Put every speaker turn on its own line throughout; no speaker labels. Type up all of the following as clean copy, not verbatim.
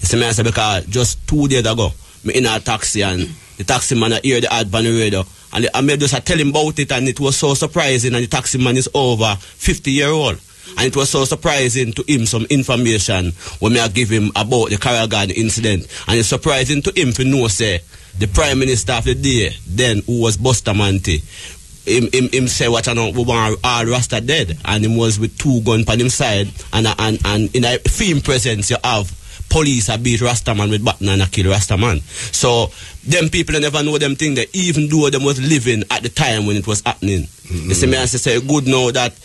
see me, I say, because just 2 days ago, me in a taxi and the taxi man I hear the ad on the radio and I made just tell him about it, and it was so surprising, and the taxi man is over 50-year-old. And it was so surprising to him some information when I give him about the Carol Garden incident. And it's surprising to him to know, say, the Prime Minister of the day, then, who was Bustamante, him say, what I know, we want all Rasta dead. And him was with 2 guns on him side. And in a film presence, you have police a beat Rastaman with baton and a kill Rastaman. So, them people never know them thing that even though them was living at the time when it was happening. You see me, I say, good now that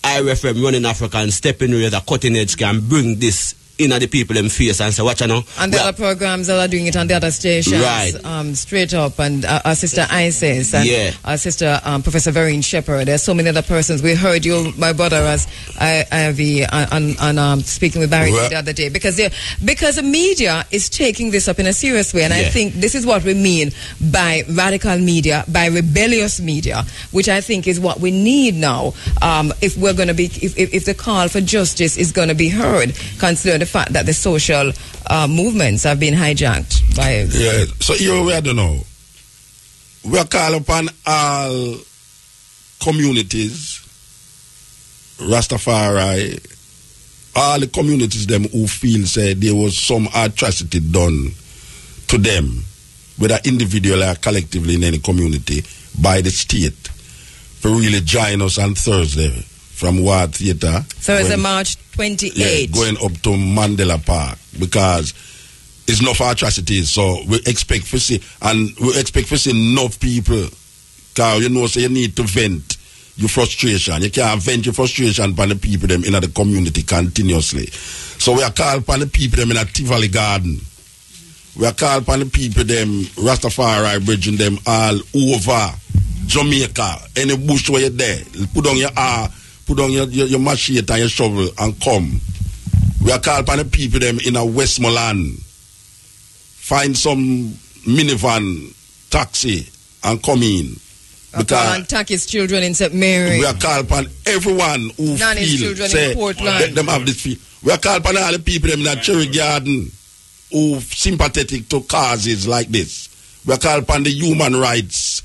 IRFM running Africa and stepping with a cutting edge can bring this in the people them face and say, watch you know.
And the other programs that are doing it on the other stations.
Right.
Straight Up and our sister Isis and our sister Professor Vereen Shepherd. There's so many other persons. We heard you, my brother, as Ivy on speaking with Barry the other day. Because the media is taking this up in a serious way. And I think this is what we mean by radical media, by rebellious media, which I think is what we need now. If we're going to be, if the call for justice is going to be heard, consider the fact that the social movements have been hijacked by it.
Yeah, so here we don't know. We are calling upon all communities, Rastafari, all the communities them who feel say there was some atrocity done to them, whether individually or collectively in any community, by the state, for really join us on Thursday from Ward Theatre.
Thursday, March 28th.
Yeah, going up to Mandela Park, because it's enough atrocities, so we expect to see, and we expect to see enough people, because you know, so you need to vent your frustration. You can't vent your frustration upon the people them in the community continuously. So we are called upon the people them in a Tivoli Garden. We are called upon the people them, Rastafari, bridging them all over Jamaica, any bush where you're there. Put on your machete and your shovel and come. We are called upon the people them in a Westmoreland. Find some minivan, taxi, and come in.
Because attack his children in St. Mary.
We are called upon everyone who feel, say, let them have this feel. We are called upon all the people them in a Cherry Garden who sympathetic to causes like this. We are called upon the Human Rights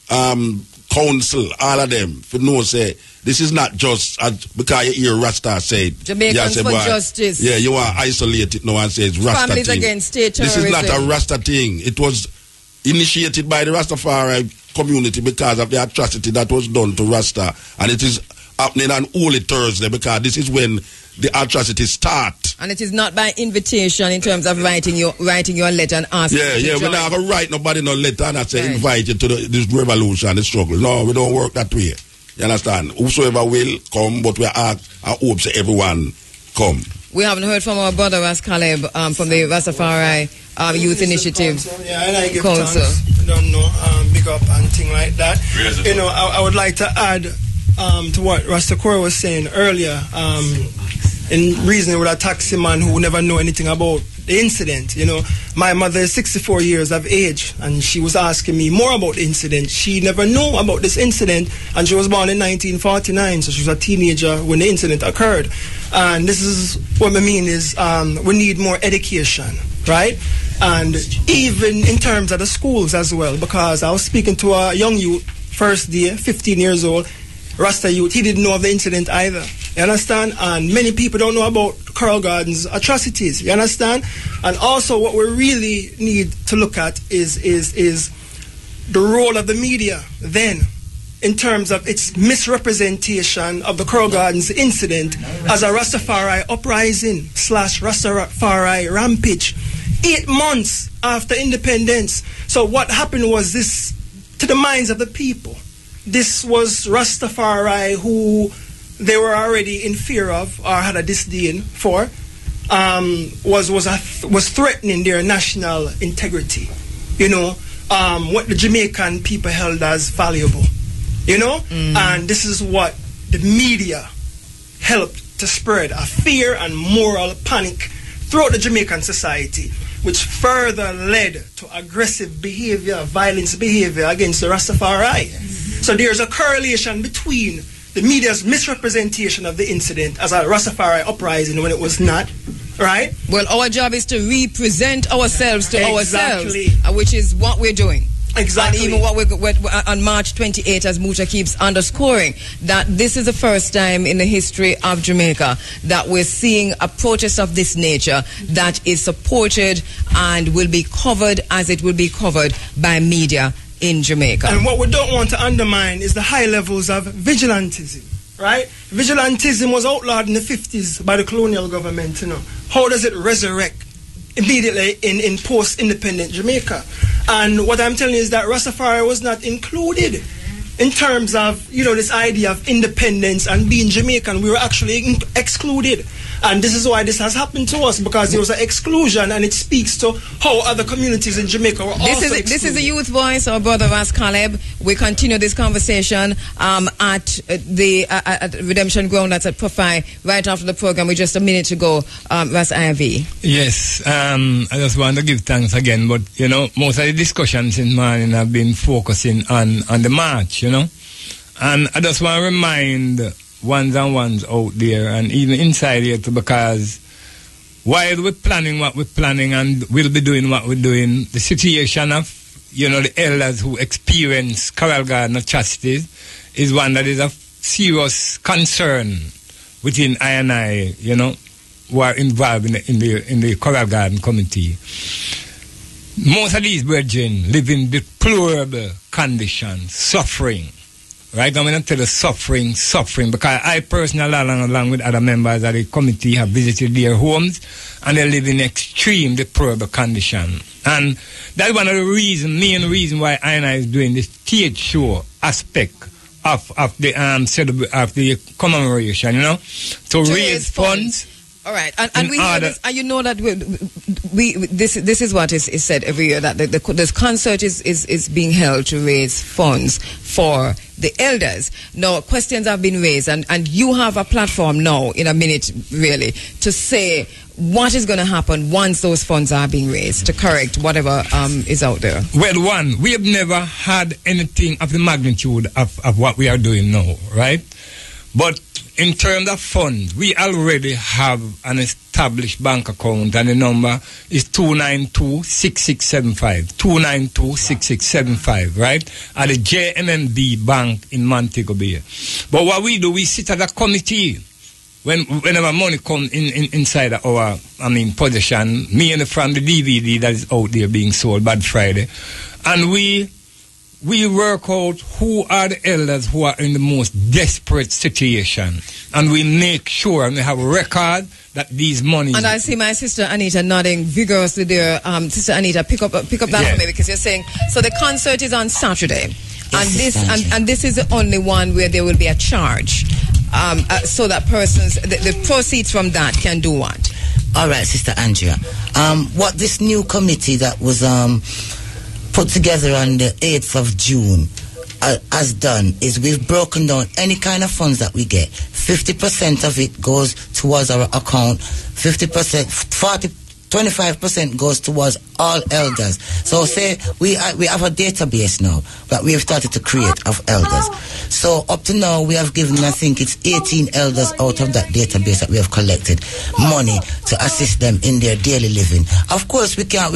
Council, all of them, for no say, this is not just because you hear Rasta say it.
Jamaicans for justice.
Yeah, you want to isolate it now and say it's Rasta
Families
thing.
Against state terrorism.
This is not a Rasta thing. It was initiated by the Rastafari community because of the atrocity that was done to Rasta. And it is happening on Holy Thursday because this is when the atrocities start.
And it is not by invitation in terms of writing your letter and asking.
Yeah, we don't have to write nobody no letter and I say invite you to this revolution, the struggle. No, we don't work that way. You understand? Whosoever will come, but we ask and hope that everyone come.
We haven't heard from our brother Ras Caleb from the Rastafari Youth Initiative Council.
Yeah, and I give thanks. I don't know, big up and thing like that. You know, I would like to add to what Rasta Kora was saying earlier, in reasoning with a taxi man who never know anything about the incident. You know, my mother is 64 years of age, and she was asking me more about the incident. She never knew about this incident, and she was born in 1949, so she was a teenager when the incident occurred. And this is what I mean is we need more education, right? And even in terms of the schools as well, because I was speaking to a young youth, first day, 15 years old, Rasta youth, he didn't know of the incident either. You understand? And many people don't know about Carol Garden's atrocities. You understand? And also what we really need to look at is the role of the media then in terms of its misrepresentation of the Carol Gardens incident as a Rastafari uprising / Rastafari rampage 8 months after independence. So what happened was this, to the minds of the people, this was Rastafari who they were already in fear of or had a disdain for, was threatening their national integrity. You know, what the Jamaican people held as valuable. You know, and this is what the media helped to spread, a fear and moral panic throughout the Jamaican society, which further led to aggressive behavior, violence behavior against the Rastafari. So there's a correlation between the media's misrepresentation of the incident as a Rastafari uprising when it was not, right?
Well, our job is to represent ourselves to ourselves,
Exactly.
which is what we're doing.
Exactly.
And even what we're on March 28, as Muta keeps underscoring, that this is the first time in the history of Jamaica that we're seeing a protest of this nature that is supported and will be covered as it will be covered by media in Jamaica.
And what we don't want to undermine is the high levels of vigilantism, right? Vigilantism was outlawed in the 50s by the colonial government, you know. How does it resurrect immediately in post-independent Jamaica? And what I'm telling you is that Rastafari was not included in terms of, you know, this idea of independence and being Jamaican. We were actually excluded. And this is why this has happened to us, because there was an exclusion, and it speaks to how other communities in Jamaica were also excluded.
This is the youth voice, our brother Ras Caleb. We continue this conversation at the Redemption Ground, that's at Profi, right after the program. We're just a minute to go. Ras Ivy.
Yes, I just want to give thanks again, but, you know, most of the discussions in morning have been focusing on the march, you know. And I just want to remind ones and ones out there and even inside here too, because while we're planning what we're planning and we'll be doing what we're doing, the situation of, you know, the elders who experience Coral Garden atrocities is one that is of serious concern within I, you know, who are involved in the Coral Garden committee. Most of these brethren live in deplorable conditions, suffering. Right, I'm going to tell you suffering, because I personally, along with other members of the committee, have visited their homes, and they live in extreme deplorable condition. And that's one of the main reason why INI is doing this stage show aspect of the commemoration, you know, to raise funds.
All right, and we hear this, and you know that this is what is said every year, that this concert is being held to raise funds for the elders. Now, questions have been raised, and you have a platform now, in a minute, really, to say what is going to happen once those funds are being raised to correct whatever is out there.
Well, one, we have never had anything of the magnitude of what we are doing now, right? But in terms of funds, we already have an established bank account, and the number is 292-6675. 292-6675, right? At the JMMB Bank in Montego Bay. But what we do, we sit at a committee whenever money comes inside our, possession, me and from the DVD that is out there being sold Bad Friday, and we work out who are the elders who are in the most desperate situation, and we make sure and we have a record that these monies.
And I see my sister Anita nodding vigorously there. Sister Anita, pick up that for me, because you're saying, so the concert is on Saturday, yes, and this is the only one where there will be a charge, so that persons, the proceeds from that can do what?
All right, Sister Andrea. What this new committee that was put together on the 8th of June has done is we've broken down any kind of funds that we get. 50% of it goes towards our account, 25% goes towards all elders. So say we have a database now that we have started to create of elders. So up to now we have given, I think it's 18 elders out of that database that we have collected money to assist them in their daily living. Of course we can't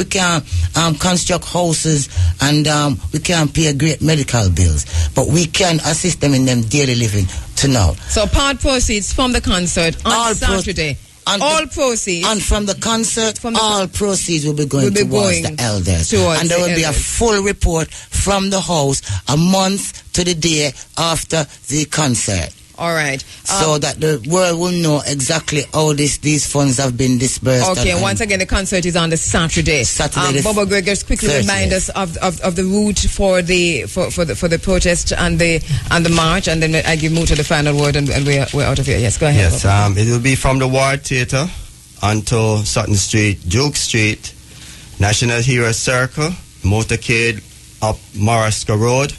construct houses, and we can't pay great medical bills, but we can assist them in them daily living to now.
So part proceeds from the concert on Saturday. All proceeds.
And from the concert, all proceeds will be going towards the elders. And there will be a full report from the house a month to the day after the concert.
All right.
So that the world will know exactly how these funds have been disbursed.
Okay, and once again, the concert is on the Saturday. Bobo Greg, just quickly 30th. Remind us of the route for the protest and the march, and then I give Muta the final word, and we're out of here. Yes, go ahead.
Yes, it will be from the Ward Theatre onto Sutton Street, Duke Street, National Hero Circle, Motorcade up Morrisco Road,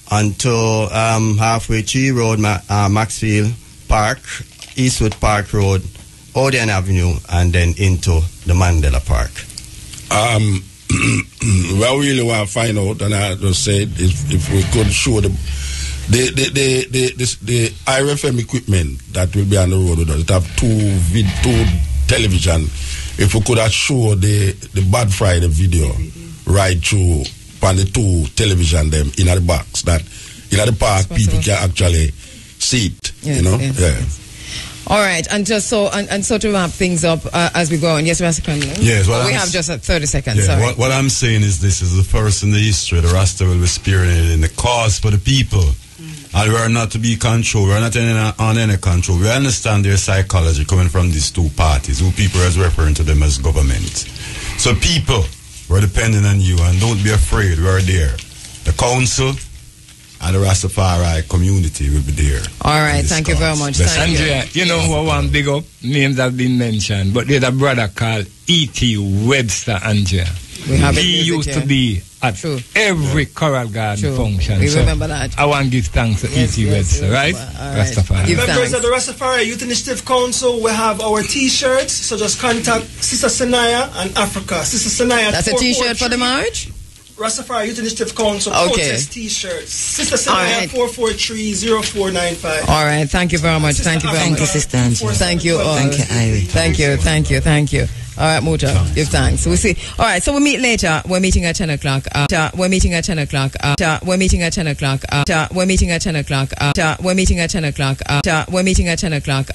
until halfway Tree Road, Maxfield Park, Eastwood Park Road, Odeon Avenue, and then into the Mandela Park.
Well, we really want to find out, and I just said if we could show the IRFM equipment that will be on the road with us. It have two television, if we could have showed the Bad Friday video right through on the 2 television them in the box, that in the park people can actually see it.
Yes,
you know?
yes,
yeah.
Yes. All right, and just so and so to wrap things up as we go on. Yes, Rasta Conlon?
Yes,
we have just 30 seconds.
Yeah,
sorry.
what I'm saying is this is the first in the history the Rasta will be spearheading the cause for the people. And we are not to be controlled. We are not on any control. We understand their psychology coming from these 2 parties, who people are referring to them as government. So people, we're depending on you, and don't be afraid. We are there. The council and the Rastafari community will be there.
All right, thank you very much.
Andrea, you know who I want big up? Names have been mentioned, but there's a brother called E.T. Webster, Andrea. He used to be at every Coral Garden function.
We remember that.
I want to give thanks to E.T. Webster, right? Rastafari.
Members of the Rastafari Youth Initiative Council, we have our t-shirts, so just contact Sister Sanaya and Africa. Sister Sanaya.
That's a t-shirt for the march?
Rastafari Youth Initiative Council protest t-shirts. Sister Sanaya 443-0495.
All right, thank you very much. Thank you very much.
Sister Angela.
Thank you all.
Thank you, Ivy.
Thank you. All right, Muta, give thanks. We'll see. All right, so we'll meet later. We're meeting at 10 o'clock. We're meeting at 10 o'clock. We're meeting at 10 o'clock. We're meeting at 10 o'clock. We're meeting at 10 o'clock. We're meeting at 10 o'clock. We're meeting at 10 o'clock.